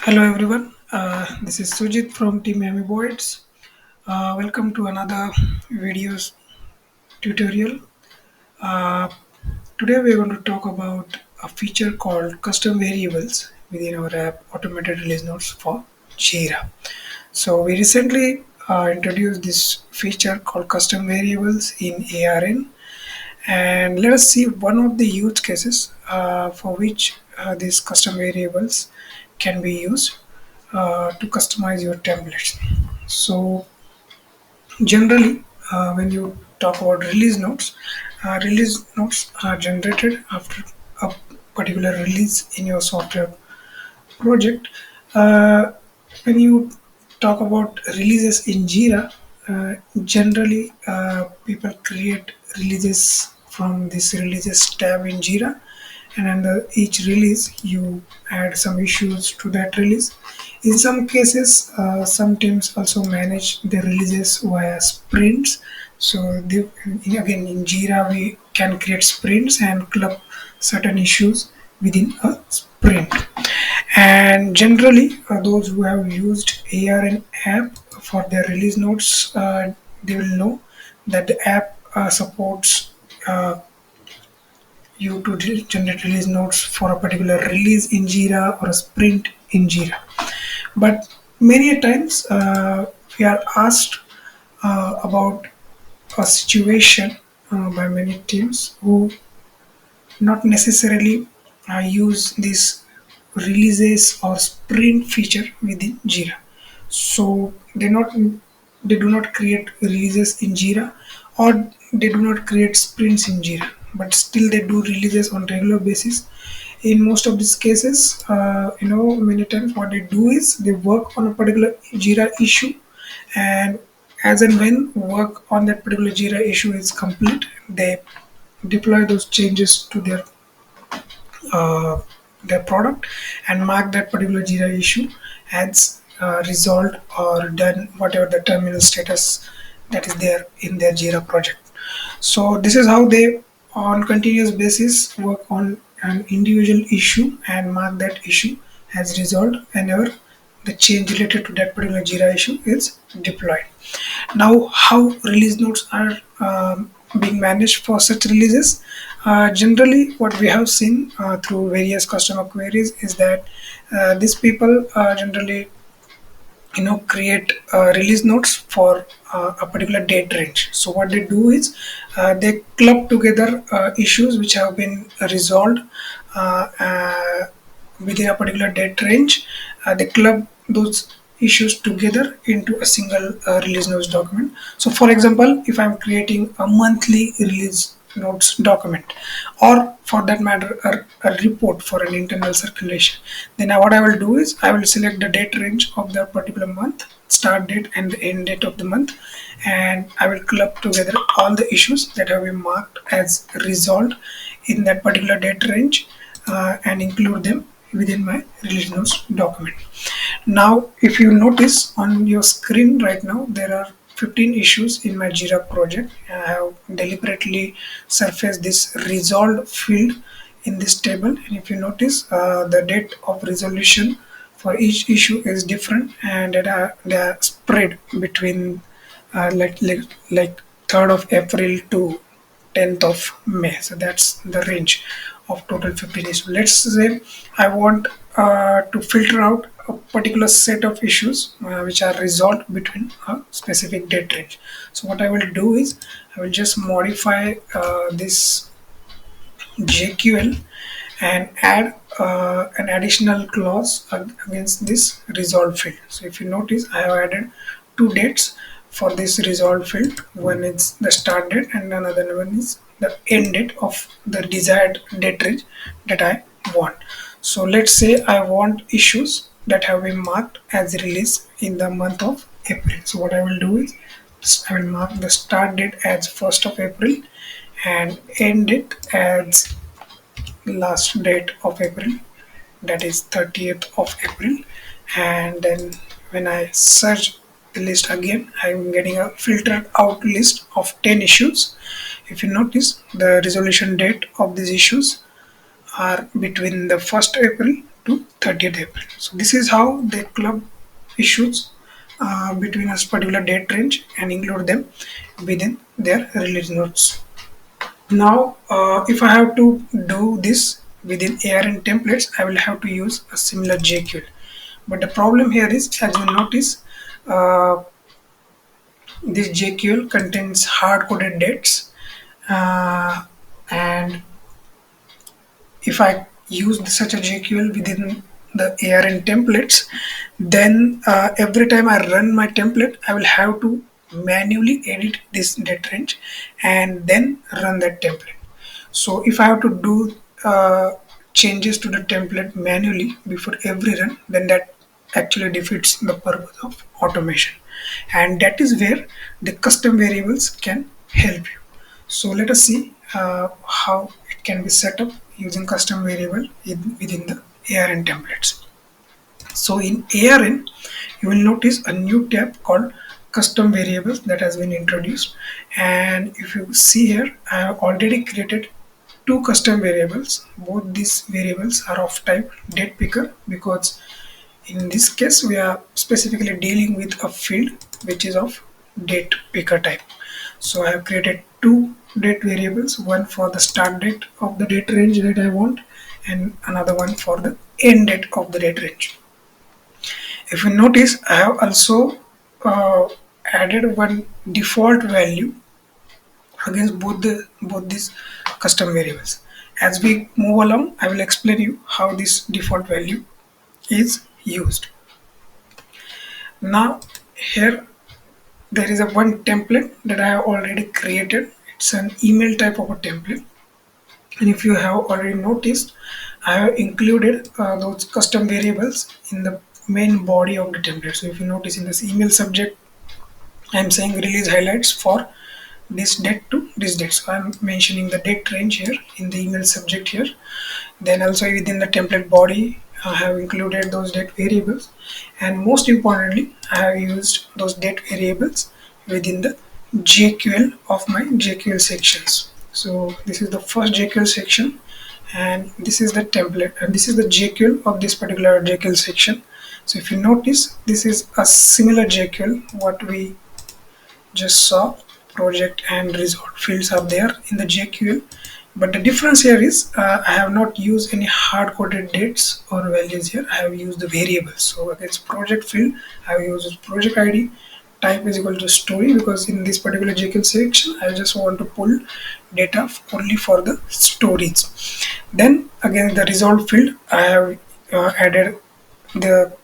Hello everyone, this is Sujit from Team Boards. Welcome to another videos tutorial. Uh, Today we are going to talk about a feature called custom variables within our app automated release notes for Jira. So we recently introduced this feature called custom variables in ARN, and let us see one of the use cases for which these custom variables can be used to customize your templates. So generally, when you talk about release notes are generated after a particular release in your software project. Uh, when you talk about releases in Jira, generally people create releases from this releases tab in Jira, and under each release you add some issues to that release. In some cases, some teams also manage the releases via sprints. So again in Jira we can create sprints and club certain issues within a sprint. And generally, those who have used ARN app for their release notes, they will know that the app supports you to generate release notes for a particular release in Jira or a sprint in Jira. But many a times we are asked about a situation by many teams who not necessarily use this releases or sprint feature within Jira. So they do not create releases in Jira, or they do not create sprints in Jira, but still they do releases on regular basis. In most of these cases, many times what they do is they work on a particular Jira issue, and as and when work on that particular Jira issue is complete, they deploy those changes to uh, their product and mark that particular Jira issue as resolved or done, whatever the terminal status that is there in their Jira project. So this is how they, on continuous basis, work on an individual issue and mark that issue as resolved whenever the change related to that particular Jira issue is deployed. Now, how release notes are being managed for such releases? Generally, what we have seen through various customer queries is that these people generally create release notes for a particular date range. So what they do is they club together issues which have been resolved uh, uh, within a particular date range. They club those issues together into a single release notes document. So for example, if I'm creating a monthly release notes document, or for that matter a report for an internal circulation, then what I will do is I will select the date range of the particular month, start date and the end date of the month, and I will club together all the issues that have been marked as resolved in that particular date range, and include them within my release notes document. Now, if you notice on your screen right now, there are 15 issues in my Jira project. I have deliberately surfaced this resolved field in this table, and if you notice, the date of resolution for each issue is different, and they are spread between like 3rd of April to 10th of May. So that's the range of total 15 issues. Let's say I want to filter out a particular set of issues which are resolved between a specific date range. So what I will do is I will just modify this JQL and add an additional clause against this resolve field. So if you notice, I have added two dates for this resolve field. One is the start date and another one is the end date of the desired date range that I want. So let's say I want issues that have been marked as release in the month of April. So what I will do is I will mark the start date as 1st of April and end date as last date of April, that is 30th of April. And then when I search the list again, I'm getting a filtered out list of 10 issues. If you notice, the resolution date of these issues are between the 1st April to 30th April. So this is how the club issues between a particular date range and include them within their release notes. Now, if I have to do this within ARN templates, I will have to use a similar JQL. But the problem here is, as you notice, uh, this JQL contains hard-coded dates, and if I use such a JQL within the ARN templates, then every time I run my template, I will have to manually edit this date range and then run that template. So if I have to do changes to the template manually before every run, then that actually defeats the purpose of automation. And that is where the custom variables can help you. So let us see how it can be set up using custom variable within the ARN templates. So in ARN, you will notice a new tab called custom variables that has been introduced. And if you see here, I have already created two custom variables. Both these variables are of type date picker, because in this case we are specifically dealing with a field which is of date picker type. So I have created two date variables, one for the start date of the date range that I want and another one for the end date of the date range. If you notice, I have also added one default value against both these custom variables. As we move along, I will explain you how this default value is used. Now here there is a one template that I have already created. It's an email type of a template, and if you have already noticed, I have included those custom variables in the main body of the template. So if you notice, in this email subject, I am saying release highlights for this date to this date. So I'm mentioning the date range here in the email subject here. Then also within the template body, I have included those date variables, and most importantly, I have used those date variables within the JQL of my JQL sections. So this is the first JQL section, and this is the template, and this is the JQL of this particular JQL section. So if you notice, this is a similar JQL what we just saw. Project and result fields are there in the JQL, but the difference here is I have not used any hard-coded dates or values here. I have used the variables. So against project field, I have used project ID, type is equal to story, because in this particular JQL section, I just want to pull data only for the stories. Then again, the result field, I have added the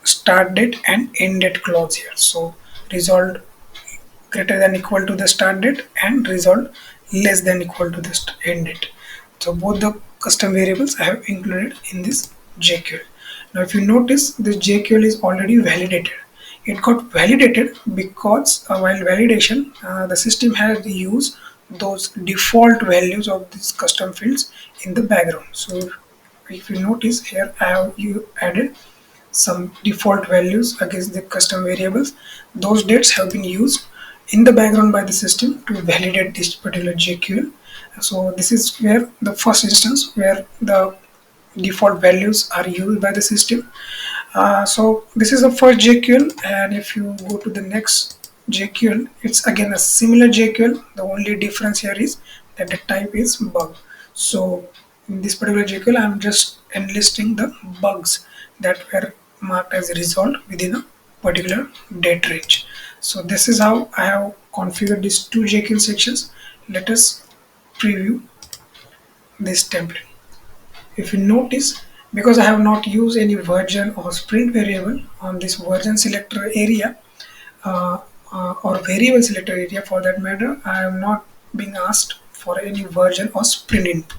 start date and end date clause here. So result greater than equal to the start date and result less than equal to the end date. So both the custom variables I have included in this JQL. Now if you notice, this JQL is already validated. It got validated because while validation, the system has used those default values of these custom fields in the background. So if you notice here, I have added some default values against the custom variables. Those dates have been used in the background by the system to validate this particular JQL. So this is where the first instance where the default values are used by the system. So this is the first JQL, and if you go to the next JQL, it's again a similar JQL. The only difference here is that the type is bug. So in this particular JQL, I'm just enlisting the bugs that were marked as resolved within a particular date range. So this is how I have configured these two JQL sections. Let us preview this template. If you notice, because I have not used any version or sprint variable on this version selector area, or variable selector area for that matter, I am not being asked for any version or sprint input.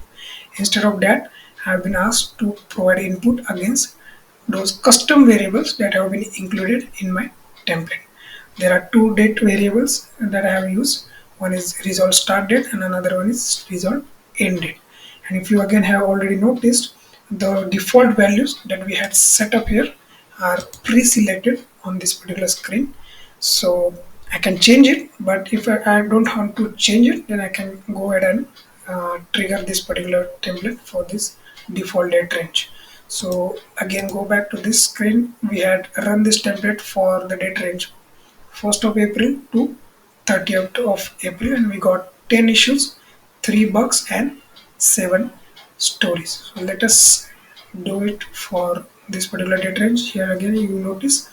Instead of that, I have been asked to provide input against those custom variables that have been included in my template. There are two date variables that I have used. One is result start date and another one is result end date. And if you again have already noticed, the default values that we had set up here are pre-selected on this particular screen. So I can change it, but if I don't want to change it, then I can go ahead and trigger this particular template for this default date range. So again, go back to this screen. We had run this template for the date range 1st of April to 30th of April, and we got 10 issues, 3 bugs, and 7 stories. So let us do it for this particular date range. Here again, you notice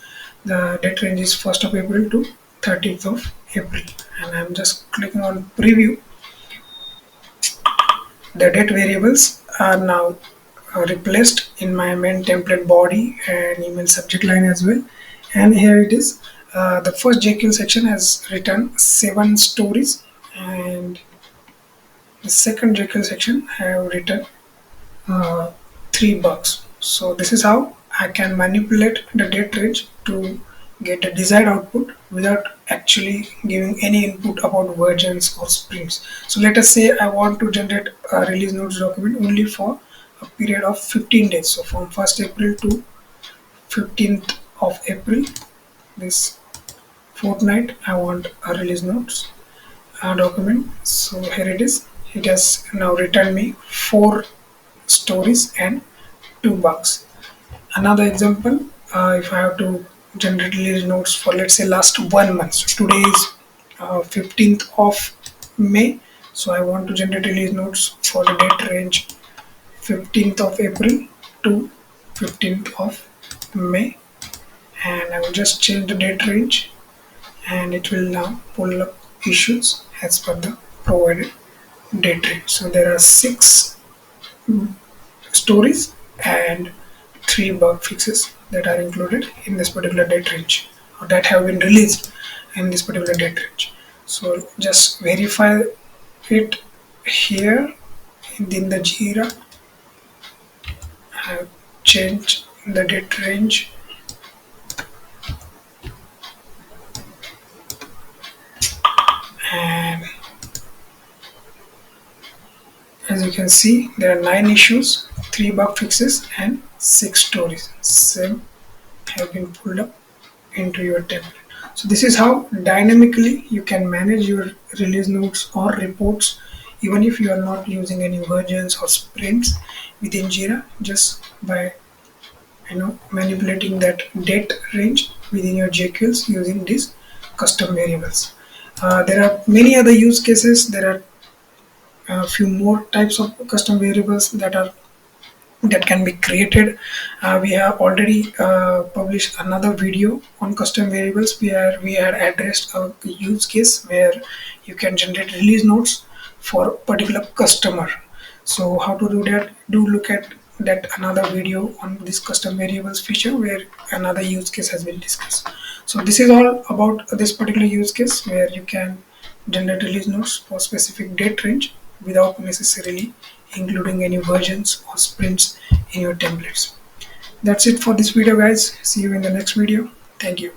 the date range is 1st of April to 30th of April, and I'm just clicking on preview. The date variables are now replaced in my main template body and email subject line as well. And here it is. The first JQL section has written 7 stories, and the second JQL section have written uh, 3 bugs. So this is how I can manipulate the date range to get the desired output without actually giving any input about versions or sprints. So let us say I want to generate a release notes document only for a period of 15 days. So from 1st April to 15th of April, this fortnight, I want a release notes document. So here it is. It has now returned me 4 stories and 2 bugs. Another example, if I have to generate release notes for, let's say, last 1 month. So today is 15th of May. So I want to generate release notes for the date range 15th of April to 15th of May, and I will just change the date range, and it will now pull up issues as per the provided date range. So there are 6 stories and 3 bug fixes that are included in this particular date range, or that have been released in this particular date range. So just verify it here in the Jira. I have changed the date range, and as you can see, there are 9 issues, 3 bug fixes, and 6 stories. Same have been pulled up into your template. So this is how dynamically you can manage your release notes or reports, even if you are not using any versions or sprints within Jira, just by manipulating that date range within your JQLs using these custom variables. There are many other use cases. There are a few more types of custom variables that can be created. We have already published another video on custom variables where we had addressed a use case where you can generate release notes for a particular customer. So how to do that? Do look at that another video on this custom variables feature where another use case has been discussed. So this is all about this particular use case where you can generate release notes for specific date range without necessarily including any versions or sprints in your templates. That's it for this video, guys. See you in the next video. Thank you.